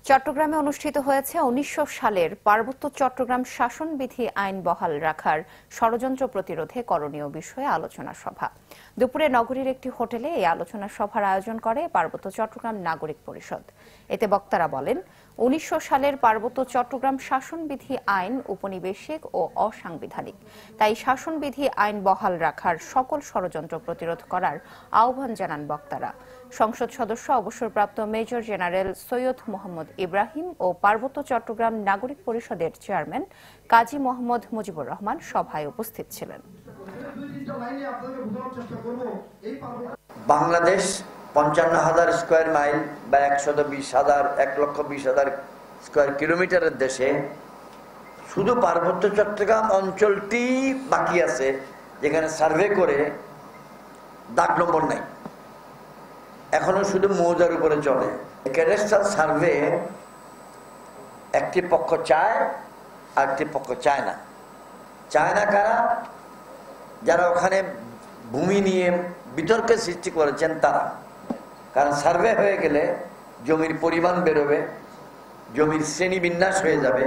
চট্টগ্রামে অনুষ্ঠিত হয়েছে ১৯০০ সালের পার্বত্য চট্টগ্রাম শাসনবিধি আইন বহাল রাখার ষড়যন্ত্র প্রতিরোধে করণীয় বিষয়ে আলোচনা সভা। দুপুরে নগরীর একটি হোটেলে এই আলোচনা সভার আয়োজন করে পার্বত্য চট্টগ্রাম নাগরিক পরিষদ। এতে বক্তারা বলেন, ১৯০০ সালের পার্বত্য চট্টগ্রাম শাসনবিধি আইন উপনিবেশিক ও অসাংবিধানিক। তাই শাসনবিধি আইন বহাল রাখার সকল ষড়যন্ত্র প্রতিরোধ করার আহ্বান জানান বক্তারা। সংসদ সদস্য অবসরপ্রাপ্ত মেজর জেনারেল সৈয়দ মোহাম্মদ ইব্রাহিম ও পার্বত্য চট্টগ্রাম নাগরিক পরিষদের চেয়ারম্যান কাজী মোহাম্মদ মুজিবুর রহমান সভায় উপস্থিত ছিলেন। বাংলাদেশ ৫৫,০০০ স্কয়ার মাইল বা ১,২০,০০০ স্কয়ার কিলোমিটারের দেশে শুধু পার্বত্য চট্টগ্রাম অঞ্চলটি বাকি আছে, যেখানে সার্ভে করে দাগ নম্বর নাই, এখনো শুধু মৌজার উপরে চলে। ক্যাডাস্ট্রাল সার্ভে একটি পক্ষ চায় আর একটি পক্ষ চায় না। চায় না কারা? যারা ওখানে ভূমি নিয়ে বিতর্কের সৃষ্টি করেছেন তারা। কারণ সার্ভে হয়ে গেলে জমির পরিমাণ বেরোবে, জমির শ্রেণী বিন্যাস হয়ে যাবে,